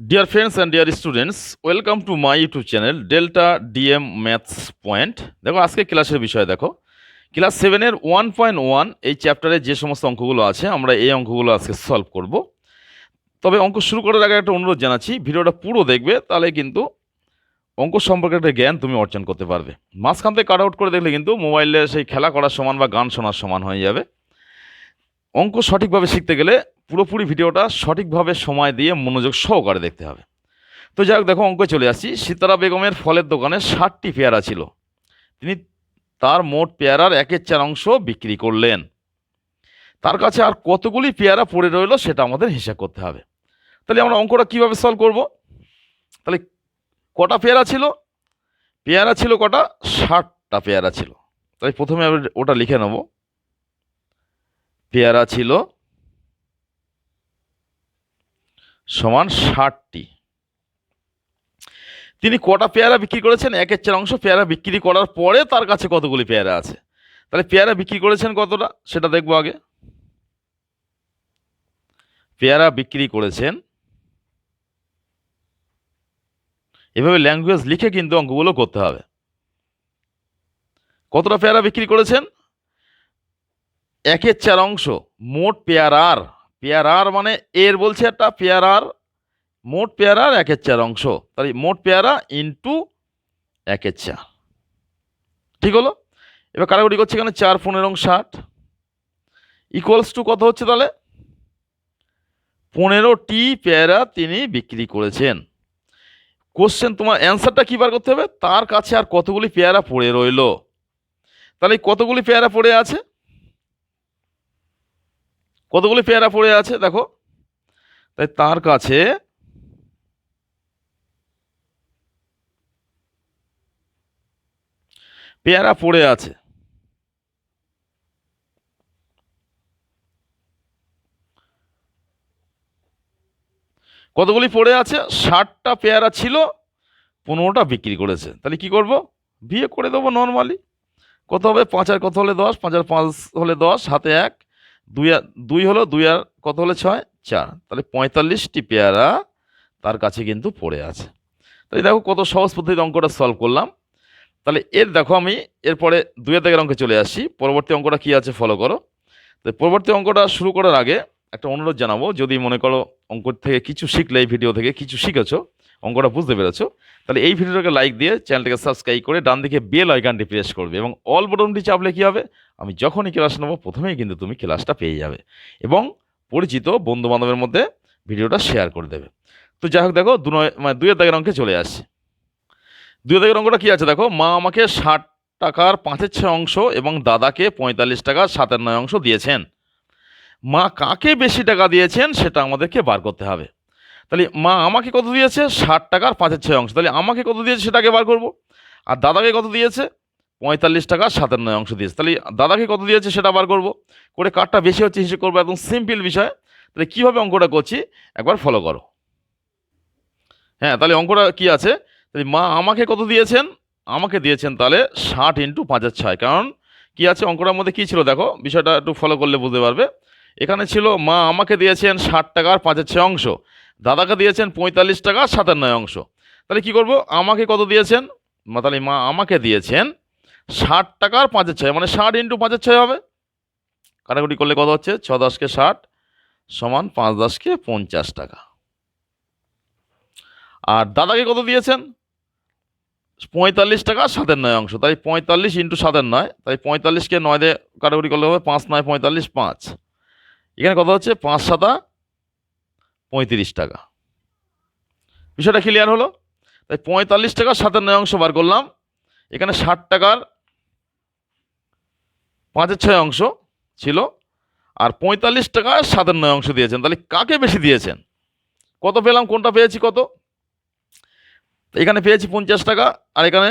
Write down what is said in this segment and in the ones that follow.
Dear friends and dear students, welcome to my YouTube channel Delta DM Maths Point। দেখো আজকে ক্লাসের বিষয় দেখো ক্লাস 7 এর 1.1 এই চ্যাপ্টারে যে সমস্ত অঙ্কগুলো আছে আমরা এই অঙ্কগুলো আজকে সলভ করব। তবে অঙ্ক শুরু করার আগে একটা অনুরোধ জানাচ্ছি, ভিডিওটা পুরো দেখবে, তাহলে কিন্তু অঙ্ক সম্পর্কে একটা জ্ঞান তুমি অর্জন করতে পারবে। মাঝখান থেকে কাট আউট করে দেখলে কিন্তু মোবাইলে সেই খেলা করার সমান বা গান শোনার সমান হয়ে যাবে। অঙ্ক সঠিকভাবে শিখতে গেলে পুরোপুরি ভিডিওটা সঠিকভাবে সময় দিয়ে মনোযোগ সহকারে দেখতে হবে। তো যাই হোক, দেখো অঙ্কে চলে আসছি। সিতারা বেগমের ফলের দোকানে 60টি পেয়ারা ছিল। তিনি তার মোট পেয়ারার 1/4 অংশ বিক্রি করলেন। তার কাছে আর কতগুলি পেয়ারা পড়ে রইল সেটা আমাদের হিসাব করতে হবে। তাহলে আমরা অঙ্কটা কিভাবে সলভ করব? তাহলে কটা পেয়ারা ছিল? পেয়ারা ছিল কটা? 60টা পেয়ারা ছিল। তাই প্রথমে আমি ওটা লিখে নেব। পেয়ারা ছিল সমান 60টি। তিনি কটা পেয়ারা বিক্রি করেছেন? 1/4 অংশ পেয়ারা বিক্রি করার পরে তার কাছে কতগুলি পেয়ারা আছে। তাহলে পেয়ারা বিক্রি করেছেন কতটা সেটা দেখবো আগে। পেয়ারা বিক্রি করেছেন, এভাবে ল্যাঙ্গুয়েজ লিখে কিন্তু অঙ্কগুলো করতে হবে। কতটা পেয়ারা বিক্রি করেছেন? 1/4 অংশ মোট পেয়ারার। পেয়ারার মানে এর বলছে একটা পেয়ারার, মোট পেয়ারার 1/4 অংশ। তাহলে মোট পেয়ারা ইন্টু 1/4, ঠিক হলো। এবার কাটাকুটি করছে, এখানে 4 15 60 ইকুয়ালস টু কত হচ্ছে? তাহলে 15টি পেয়ারা তিনি বিক্রি করেছেন। কোশ্চেন, তোমার অ্যান্সারটা কি বার করতে হবে? তার কাছে আর কতগুলি পেয়ারা পড়ে রইল। তাহলে কতগুলি পেয়ারা পড়ে আছে? কতগুলি পেয়ারা পড়ে আছে দেখো। তাই তার কাছে পেয়ারা পড়ে আছে কতগুলি পড়ে আছে? 60টা পেয়ারা ছিল, 15টা বিক্রি করেছে। তাহলে কি করব? বিয়ে করে দেবো নর্মালি। কত হবে? 5 আর কত হলে 10, 5 আর 5 হলে 10, হাতে 1, 2 আর 2 হলো, 2 আর কত হলে 6, 4। তাহলে 45টি পেয়ারা তার কাছে কিন্তু পড়ে আছে। তাই দেখো কত সহজ পদ্ধতিতে অঙ্কটা সলভ করলাম। তাহলে এর দেখো আমি এরপরে 2 দাগের অঙ্কে চলে আসছি। পরবর্তী অঙ্কটা কি আছে ফলো করো। তো পরবর্তী অঙ্কটা শুরু করার আগে একটা অনুরোধ জানাবো, যদি মনে করো অঙ্ক থেকে কিছু শিখলে, এই ভিডিও থেকে কিছু শিখেছো, অঙ্কটা বুঝতে পেরেছো, তাহলে এই ভিডিওটাকে লাইক দিয়ে চ্যানেলটাকে সাবস্ক্রাইব করে ডান দিকে বেল আইকনটি প্রেস করবে এবং অল বাটনটি চাপলে কি হবে? আমি যখনই ক্লাস নেবো প্রথমেই কিন্তু তুমি ক্লাসটা পেয়ে যাবে এবং পরিচিত বন্ধু বান্ধবের মধ্যে ভিডিওটা শেয়ার করে দেবে। তো যাই হোক, দেখো 2 দাগের অঙ্কে চলে আসছি। 2 দাগের অঙ্কটা কি আছে দেখো। মা আমাকে 60 টাকার 5/6 অংশ এবং দাদাকে 45 টাকার 7/9 অংশ দিয়েছেন। মা কাকে বেশি টাকা দিয়েছেন সেটা আমাদেরকে বার করতে হবে। তাহলে মা আমাকে কত দিয়েছে? 60 টাকার 5/6 অংশ। তাহলে আমাকে কত দিয়েছে সেটাকে বার করব। আর দাদাকে কত দিয়েছে? 45 টাকার 7/9 অংশ দিয়েছে। তাহলে দাদাকে কত দিয়েছে সেটা বার করব। করে কারটা বেশি হচ্ছে হিসেব করবো, একদম সিম্পল বিষয়। তাহলে কীভাবে অঙ্কটা করছি একবার ফলো করো। হ্যাঁ, তাহলে অঙ্কটা কি আছে? তাহলে মা আমাকে কত দিয়েছেন? আমাকে দিয়েছেন তাহলে 60 ইন্টু 5/6। কারণ কি আছে অঙ্কটার মধ্যে, কি ছিল দেখো, বিষয়টা একটু ফলো করলে বুঝতে পারবে। এখানে ছিল মা আমাকে দিয়েছেন 60 টাকার 5/6 অংশ, দাদাকে দিয়েছেন 45 টাকা 7/9 অংশ। তাহলে কি করব? আমাকে কত দিয়েছেন? তাহলে মা আমাকে দিয়েছেন 60 টাকার 5/6, মানে 60 ইন্টু 5/6 হবে। কাটাকুটি করলে কত হচ্ছে? 6 10 60 সমান 5 10 50 টাকা। আর দাদাকে কত দিয়েছেন? 45 টাকা 7/9 অংশ। তাই 45 ইন্টু 7/9, তাই 45কে 9 দিয়ে কাটাকুটি করলে হবে 5 9 45 5। এখানে কত হচ্ছে? 5 7 35 টাকা। বিষয়টা ক্লিয়ার হলো? তাই 45 টাকা 7/9 অংশ বার করলাম। এখানে 60 টাকার 5/6 অংশ ছিল, আর 45 টাকা 7/9 অংশ দিয়েছেন। তাহলে কাকে বেশি দিয়েছেন? কত পেলাম? কোনটা পেয়েছি কত? এখানে পেয়েছি 50 টাকা, আর এখানে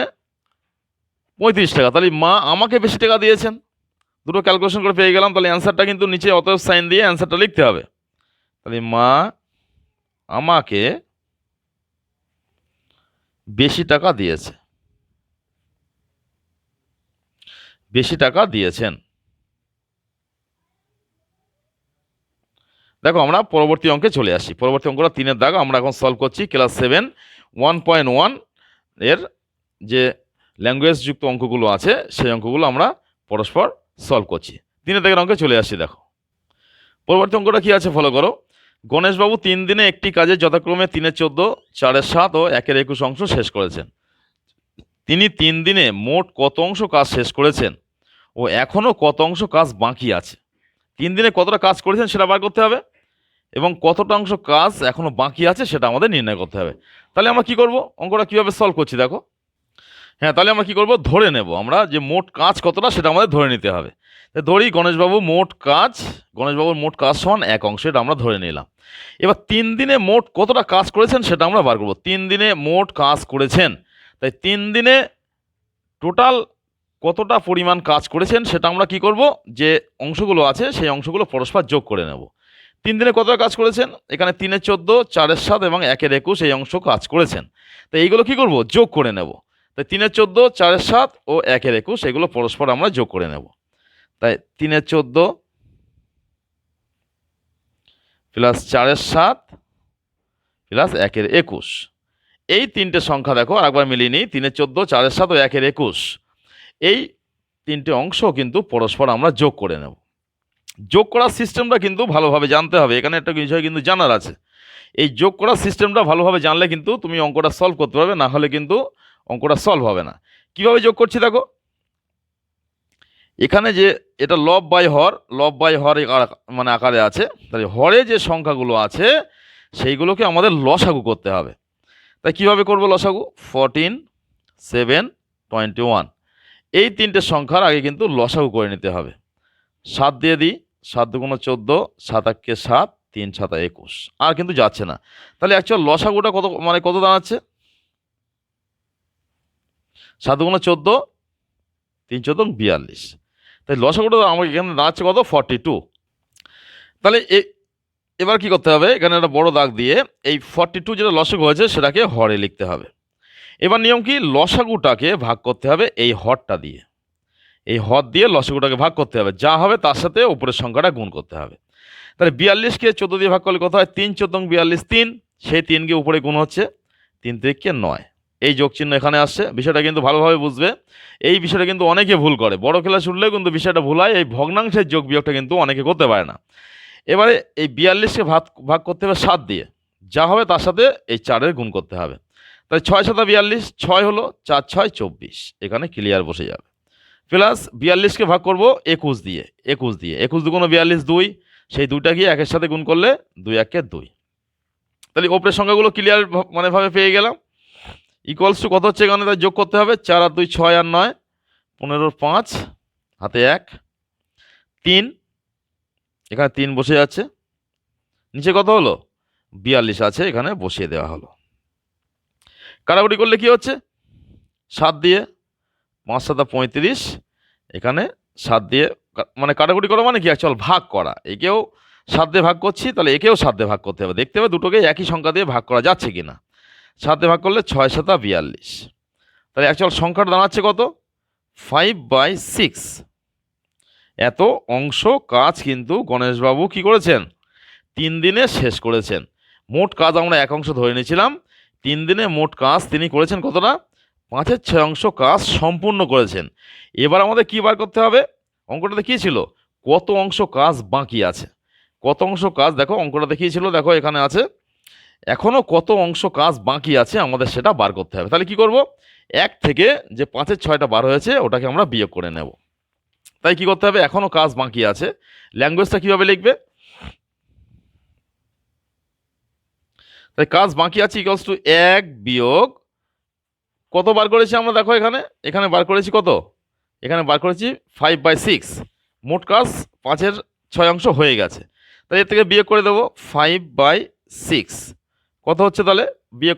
35 টাকা। তাহলে মা আমাকে বেশি টাকা দিয়েছেন। দুটো ক্যালকুলেশন করে পেয়ে গেলাম। তাহলে অ্যান্সারটা কিন্তু নিচে অতএব সাইন দিয়ে অ্যান্সারটা লিখতে হবে। তাহলে মা আমাকে বেশি টাকা দিয়েছে, বেশি টাকা দিয়েছেন। দেখো আমরা পরবর্তী অঙ্কে চলে আসি। পরবর্তী অঙ্কটা 3-এর দাগ আমরা এখন সলভ করছি। ক্লাস 7 1.1 এর যে ল্যাঙ্গুয়েজ যুক্ত অঙ্কগুলো আছে সেই অঙ্কগুলো আমরা পরস্পর সলভ করছি। 3-এর দাগের অঙ্কে চলে আসছি। দেখো পরবর্তী অঙ্কটা কি আছে ফলো করো। গণেশবাবু 3 দিনে একটি কাজে যথাক্রমে 3-14, 4-7 ও 1-21 অংশ শেষ করেছেন। তিনি 3 দিনে মোট কত অংশ কাজ শেষ করেছেন ও এখনো কত অংশ কাজ বাকি আছে? 3 দিনে কতটা কাজ করেছেন সেটা বার করতে হবে এবং কতটা অংশ কাজ এখনো বাকি আছে সেটা আমাদের নির্ণয় করতে হবে। তাহলে আমরা কি করব, অঙ্কটা কিভাবে সলভ করছি দেখো। হ্যাঁ, তাহলে আমরা কি করব, ধরে নেব আমরা যে মোট কাজ কতটা সেটা আমাদের ধরে নিতে হবে। ধরি গণেশবাবুর মোট কাজ সমান 1 অংশ, এটা আমরা ধরে নিলাম। এবার 3 দিনে মোট কতটা কাজ করেছেন সেটা আমরা বার করব। 3 দিনে মোট কাজ করেছেন, তাই 3 দিনে টোটাল কতটা পরিমাণ কাজ করেছেন সেটা আমরা কি করব, যে অংশগুলো আছে সেই অংশগুলো পরস্পর যোগ করে নেব। 3 দিনে কতটা কাজ করেছেন, এখানে 3-14, 4-7 এবং 1-21 এই অংশ কাজ করেছেন। তো এইগুলো কি করব, যোগ করে নেব। তাই 3-14, 4-7 ও 1-21 এগুলো পরস্পর আমরা যোগ করে নেব। তাই 3-14 প্লাস 4-7 প্লাস 1-21 এই তিনটে সংখ্যা দেখো আরেকবার মিলিয়ে নিই। 3-14, 4-7 ও 1-21 এই তিনটে অংশ কিন্তু পরস্পর আমরা যোগ করে নেব। যোগ করার সিস্টেমটা কিন্তু ভালোভাবে জানতে হবে, এখানে একটা বিষয় কিন্তু জানার আছে। এই যোগ করার সিস্টেমটা ভালোভাবে জানলে কিন্তু তুমি অঙ্কটা সলভ করতে পারবে, না হলে কিন্তু অঙ্কটা সলভ হবে না। কিভাবে যোগ করছি দেখো, এখানে যে এটা লব বাই হর মানে আকারে আছে, তাহলে হরে যে সংখ্যাগুলো আছে সেইগুলোকে আমাদের লসাগু করতে হবে। তাই কিভাবে করব লসাগু, 14, 7, 21 এই তিনটে সংখ্যার আগে কিন্তু লসাগু করে নিতে হবে। 7 দিয়ে দিই, 7 × 14, 7 × 7, 3 × 7 = 21 আর কিন্তু যাচ্ছে না। তাহলে অ্যাকচুয়াল লসাগুটা কত মানে কত দাঁড়াচ্ছে, 7 × 14, 3 × 14 = 42। তাই লসাগুটা আমার এখানে দাঁড়াচ্ছে কত, 42। তাহলে এবার কি করতে হবে, এখানে একটা বড় দাগ দিয়ে এই 42 যেটা লসাগু হয়েছে সেটাকে হরে লিখতে হবে। এবার নিয়ম কি, লসাগুটাকে ভাগ করতে হবে এই হরটা দিয়ে, এই হর দিয়ে লসাগুটাকে ভাগ করতে হবে, যা হবে তার সাথে উপরের সংখ্যাটা গুণ করতে হবে। তাহলে 42কে 14 দিয়ে ভাগ করলে কত হয়, 3 × 14 = 42, 3 সেই 3কে উপরে গুণ হচ্ছে, 3 × 9 এই যোগ চিহ্ন এখানে আসছে। বিষয়টা কিন্তু ভালোভাবে বুঝবে, এই বিষয়টা কিন্তু অনেকে ভুল করে, বড় ক্লাস উঠলেও কিন্তু বিষয়টা ভুল হয়। এই ভগ্নাংশের যোগ বিয়োগটা কিন্তু অনেকে করতে পারে না। এবারে এই 42কে ভাগ করতে হবে 7 দিয়ে, যা হবে তার সাথে এই 4-এর গুণ করতে হবে। তাই 6 × 7 = 42, 6 হলো, 4 × 6 = 24, এখানে ক্লিয়ার বসে যাবে। প্লাস 42কে ভাগ করব 21 দিয়ে, 21 2 × 42 2, সেই 2টা গিয়ে 1-এর সাথে গুণ করলে 2 × 1 = 2। তাহলে ওপরের সংখ্যাগুলো ক্লিয়ার মানে ভাবে পেয়ে গেলাম। ইকুয়ালস টু কত হচ্ছে, এখানে তাই যোগ করতে হবে, 4 আর 2 6 আর 9, 15 5 হাতে 1 3, এখানে 3 বসে যাচ্ছে, নিচে কত হলো 42 আছে, এখানে বসিয়ে দেওয়া হলো। কাটাকুটি করলে কি হচ্ছে, 7 দিয়ে 5 × 7 = 35, এখানে 7 দিয়ে মানে কাটাকুটি করা মানে কি, অ্যাকচুয়াল ভাগ করা। একেও 7 দিয়ে ভাগ করছি, তাহলে একেও 7 দিয়ে ভাগ করতে হবে, দেখতে হবে দুটোকে একই সংখ্যা দিয়ে ভাগ করা যাচ্ছে কিনা। 7 দিয়ে ভাগ করলে 6 × 7 = 42, তাহলে অ্যাকচুয়াল সংখ্যাটা দাঁড়াচ্ছে কত, 5/6। এত অংশ কাজ কিন্তু গণেশবাবু কি করেছেন, 3 দিনে শেষ করেছেন। মোট কাজ আমরা 1 অংশ ধরে নিয়েছিলাম, 3 দিনে মোট কাজ তিনি করেছেন কতটা, 5/6 অংশ কাজ সম্পূর্ণ করেছেন। এবার আমাদের কি বার করতে হবে, অঙ্কটাতে কী ছিল, কত অংশ কাজ বাকি আছে। কত অংশ কাজ দেখো অঙ্কটা দেখিয়েছিল, দেখো এখানে আছে, এখনও কত অংশ কাজ বাকি আছে আমাদের সেটা বার করতে হবে। তাহলে কি করব, 1 থেকে যে 5/6টা বার হয়েছে ওটাকে আমরা বিয়োগ করে নেব। তাই কি করতে হবে, এখনও কাজ বাকি আছে, ল্যাঙ্গুয়েজটা কিভাবে লিখবে, তাই কাজ বাকি আছে ইকুয়ালস টু 1 বিয়োগ কত বার করেছি আমরা, দেখো এখানে বার করেছি কত, এখানে বার করেছি 5/6। মোট কাজ 5/6 অংশ হয়ে গেছে, তাই এর থেকে বিয়োগ করে দেবো 5/6 কত হচ্ছে, তাহলে বিয়োগ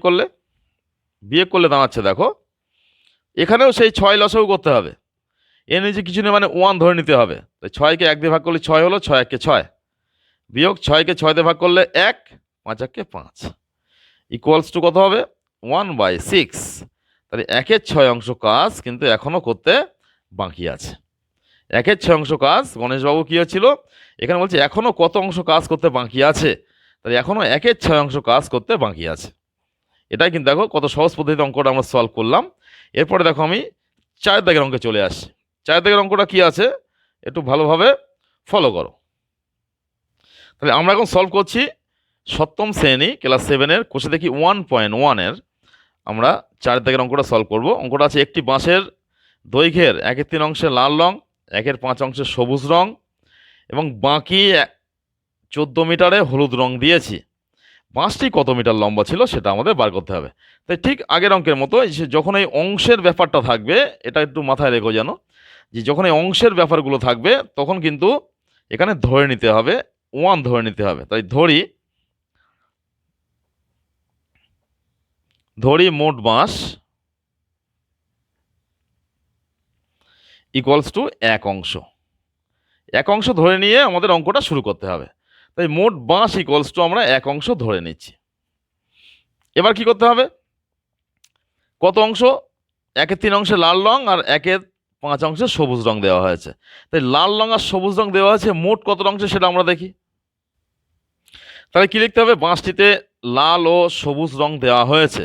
করলে দাঁড়াচ্ছে, দেখো এখানেও সেই 6 লসাগু করতে হবে, এর নিচে কিছু নেই মানে 1 ধরে নিতে হবে। তাই 6কে 1 দিয়ে ভাগ করলে 6 হলো, 6 1 × 6 বিয়োগ 6কে 6 দিয়ে ভাগ করলে 1, 5 1 × 5 ইকুয়ালস টু কত হবে, 1/6। তাহলে 1/6 অংশ কাজ কিন্তু এখনও করতে বাকি আছে। 1/6 অংশ কাজ গণেশবাবু কি হচ্ছিল, এখানে বলছে এখনো কত অংশ কাজ করতে বাকি আছে, তাহলে এখনো 1/6 অংশ কাজ করতে বাকি আছে। এটাই কিন্তু দেখো কত সহজ পদ্ধতিতে অঙ্কটা আমরা সলভ করলাম। এরপরে দেখো আমি 4 দাগের অঙ্কে চলে আসছি। 4 দাগের অঙ্কটা কি আছে একটু ভালোভাবে ফলো করো। তাহলে আমরা এখন সলভ করছি সপ্তম শ্রেণী ক্লাস 7-এর কোষে দেখি 1.1-এর আমরা 4 দাগের অঙ্কটা সলভ করব। অঙ্কটা আছে একটি বাঁশের দৈর্ঘ্যের 1/3 অংশে লাল রং, 1/5 অংশে সবুজ রং এবং বাকি 14 মিটারে হলুদ রং দিয়েছি। বাঁশটি কত মিটার লম্বা ছিল সেটা আমাদের বার করতে হবে। তাই ঠিক আগের অঙ্কের মতো যখন এই অংশের ব্যাপারটা থাকবে, এটা একটু মাথায় রেখো যেন, যে যখন এই অংশের ব্যাপারগুলো থাকবে তখন কিন্তু এখানে ধরে নিতে হবে, 1 ধরে নিতে হবে। তাই ধরি মোট বাঁশ ইকুয়ালস টু 1 অংশ। 1 অংশ ধরে নিয়ে আমাদের অঙ্কটা শুরু করতে হবে। তাই মোট বাঁশ ইকুয়ালস টু আমরা 1 অংশ ধরে নিচ্ছি। এবার কি করতে হবে, কত অংশ, 1/3 অংশে লাল রং আর 1/5 অংশে সবুজ রং দেওয়া হয়েছে। তাই লাল রং আর সবুজ রং দেওয়া হয়েছে, মোট কত অংশে সেটা আমরা দেখি। তাহলে কি লিখতে হবে, বাঁশটিতে লাল ও সবুজ রং দেওয়া হয়েছে,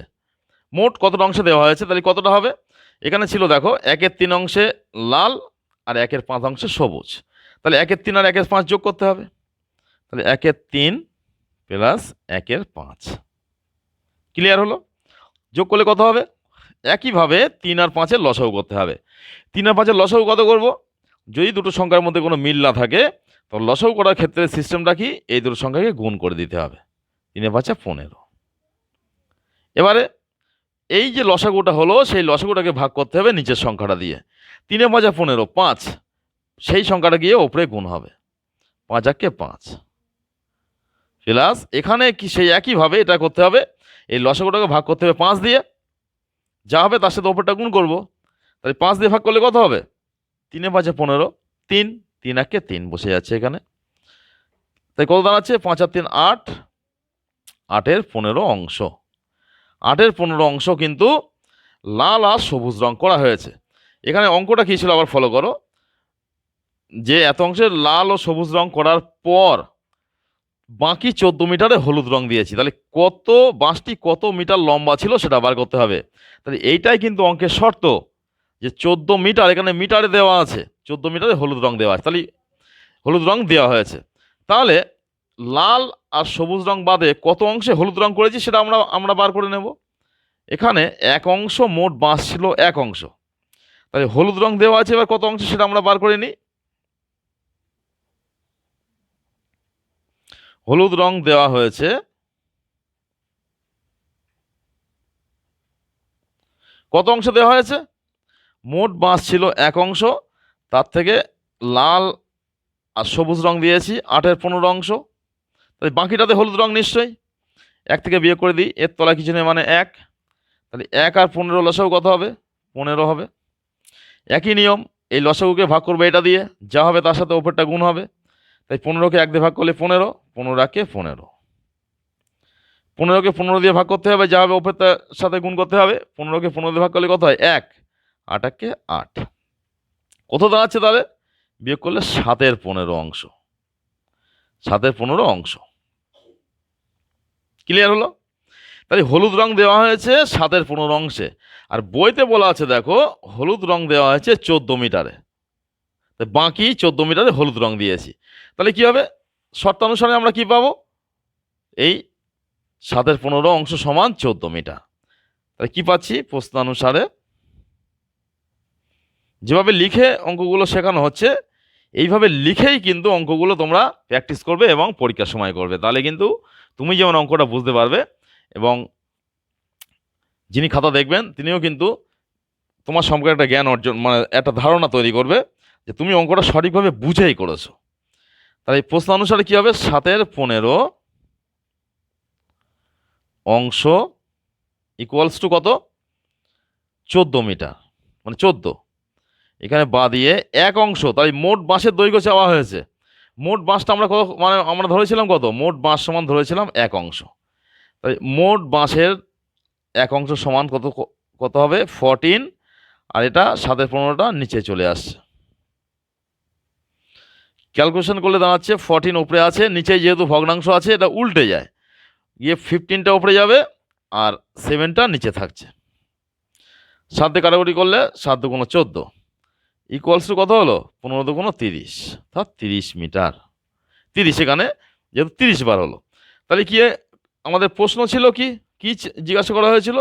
মোট কত অংশে দেওয়া হয়েছে, তাহলে কতটা হবে, এখানে ছিল দেখো 1/3 অংশে লাল আর 1/5 অংশে সবুজ, তাহলে 1/3 আর 1/5 যোগ করতে হবে। তাহলে 1/3 প্লাস 1/5, ক্লিয়ার হলো। যোগ করলে কত হবে, একইভাবে 3 আর 5-এর লসাগু করতে হবে। 3 আর 5-এর লসাগু কত করব, যদি দুটো সংখ্যার মধ্যে কোনো মিল না থাকে তো লসাগু করার ক্ষেত্রে সিস্টেমটা কি, এই দুটো সংখ্যাকে গুণ করে দিতে হবে। 3 এর 5 15। এবারে এই যে লসাগুটা হলো সেই লসাগুটাকে ভাগ করতে হবে নিচের সংখ্যাটা দিয়ে। 3 এর 5 15, 5, সেই সংখ্যাটা গিয়ে ওপরে গুণ হবে, 5 আর 5 প্লাস এখানে কি সেই একইভাবে এটা করতে হবে, এই লসাগুটাকে ভাগ করতে হবে 5 দিয়ে, যা হবে তার সাথে ওপরটা গুণ করব। তাহলে 5 দিয়ে ভাগ করলে কত হবে, 3 এর 5 15, 3, 3 আর 3 বসে যাচ্ছে এখানে। তাই কত দাঁড়াচ্ছে, 5 আর 3 8, 8-এর 15 অংশ। 8-এর 15 অংশ কিন্তু লাল আর সবুজ রং করা হয়েছে। এখানে অঙ্কটা কী ছিল আবার ফলো করো, যে এত অংশের লাল ও সবুজ রং করার পর বাকি 14 মিটারে হলুদ রং দিয়েছি, তাহলে বাঁশটি কত মিটার লম্বা ছিল সেটা বার করতে হবে। তাহলে এইটাই কিন্তু অঙ্কের শর্ত, যে 14 মিটার, এখানে মিটারে দেওয়া আছে, 14 মিটারে হলুদ রং দেওয়া আছে, তাহলে হলুদ রং দেওয়া হয়েছে। তাহলে লাল আর সবুজ রং বাদে কত অংশে হলুদ রং করেছি সেটা আমরা বার করে নেব। এখানে 1 অংশ, মোট বাঁশ ছিল 1 অংশ, তাহলে হলুদ রং দেওয়া আছে, এবার কত অংশ সেটা আমরা বার করে নিই। হলুদ রং দেওয়া হয়েছে কত অংশ দেওয়া হয়েছে, মোট বাঁশ ছিল 1 অংশ, তার থেকে লাল আর সবুজ রং দিয়েছি 8-এর 15 অংশ, তাই বাকিটাতে হলুদ রং নিশ্চয়ই। 1 থেকে বিয়োগ করে দিই, এর তলায় কিছু নেই মানে 1, তাহলে 1 আর 15 লসাগু কত হবে, 15 হবে। একই নিয়ম, এই লসাগুকে ভাগ করবে এটা দিয়ে, যা হবে তার সাথে ওপরটা গুণ হবে। তাই 15-কে 1 দিয়ে ভাগ করলে 15, 15 আর 15, 15-কে 15 দিয়ে ভাগ করতে হবে, যা হবে ওপরটার সাথে গুণ করতে হবে। 15-কে 15 দিয়ে ভাগ করলে কত হয়, 1, 8 আর 8, কত দাঁড়াচ্ছে তাহলে, বিয়োগ করলে 7-এর 15 অংশ, 7-এর 15 অংশ, ক্লিয়ার হলো। তাহলে হলুদ রং দেওয়া হয়েছে 7-এর 15 অংশে, আর বইতে বলা আছে দেখো হলুদ রং দেওয়া হয়েছে 14 মিটারে, তাই বাকি 14 মিটারে হলুদ রং দিয়েছি। তাহলে কি হবে, শর্তানুসারে আমরা কি পাবো, এই 7-এর 15 অংশ সমান 14 মিটার। তাহলে কি পাচ্ছি, প্রশ্নানুসারে যেভাবে লিখে অঙ্কগুলো শেখানো হচ্ছে এইভাবে লিখেই কিন্তু অঙ্কগুলো তোমরা প্র্যাকটিস করবে এবং পরীক্ষার সময় করবে, তাহলে কিন্তু তুমি যেমন অঙ্কটা বুঝতে পারবে এবং যিনি খাতা দেখবেন তিনিও কিন্তু তোমার সম্পর্কে একটা জ্ঞান অর্জন, মানে একটা ধারণা তৈরি করবে যে তুমি অঙ্কটা সঠিকভাবে বুঝেই করেছো। তাহলে এই প্রশ্ন অনুসারে কী হবে, 7-এর 15 অংশ ইকুয়ালস টু কত, 14 মিটার, মানে 14, এখানে বা দিয়ে 1 অংশ, তাই মোট বাঁশের দৈর্ঘ্য চাওয়া হয়েছে। মোট বাঁশটা আমরা কত, মানে আমরা ধরেছিলাম কত, মোট বাঁশ সমান ধরেছিলাম 1 অংশ, তাই মোট বাঁশের 1 অংশ সমান কত, কত হবে 14, আর এটা 7-এর 15টা নিচে চলে আসছে। ক্যালকুলেশন করলে দাঁড়াচ্ছে 14 উপরে আছে, নিচে যেহেতু ভগ্নাংশ আছে এটা উল্টে যায়, গিয়ে 15টা উপরে যাবে আর 7টা নিচে থাকছে। 7 দিয়ে কাটাকুটি করলে 7 দুগুণ 14 ইকুয়ালস টু কত হলো? 15 দুগুণ 30, অর্থাৎ 30 মিটার। 30 এখানে যেহেতু 30 বার হলো, তাহলে কি আমাদের প্রশ্ন ছিল কি কি জিজ্ঞাসা করা হয়েছিল?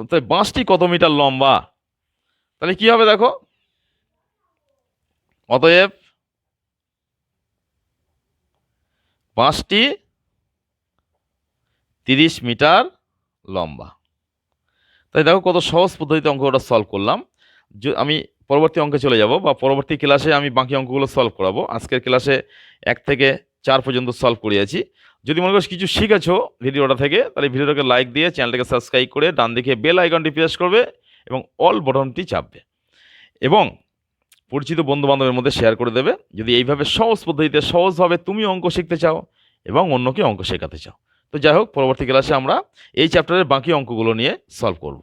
তাই বাঁশটি কত মিটার লম্বা? তাহলে কি হবে দেখো, অতএব বাঁশটি 30 মিটার লম্বা। তাই দেখো কত সহজ পদ্ধতিতে অঙ্কটা সলভ করলাম। আমি পরবর্তী অঙ্কে চলে যাব, বা পরবর্তী ক্লাসে আমি বাকি অঙ্কগুলো সলভ করাবো। আজকের ক্লাসে 1 থেকে 4 পর্যন্ত সলভ করিয়েছি। যদি মনে করো কিছু শিখেছো ভিডিওটা থেকে, তাহলে ভিডিওটাকে লাইক দিয়ে চ্যানেলটাকে সাবস্ক্রাইব করে ডান দিকে বেল আইকনটি প্রেস করবে এবং অল বটনটি চাপবে এবং পরিচিত বন্ধু বান্ধবের মধ্যে শেয়ার করে দেবে, যদি এইভাবে সহজ পদ্ধতিতে সহজভাবে তুমি অঙ্ক শিখতে চাও এবং অন্যকে অঙ্ক শেখাতে চাও। তো যাই হোক, পরবর্তী ক্লাসে আমরা এই চ্যাপ্টারের বাকি অঙ্কগুলো নিয়ে সলভ করব।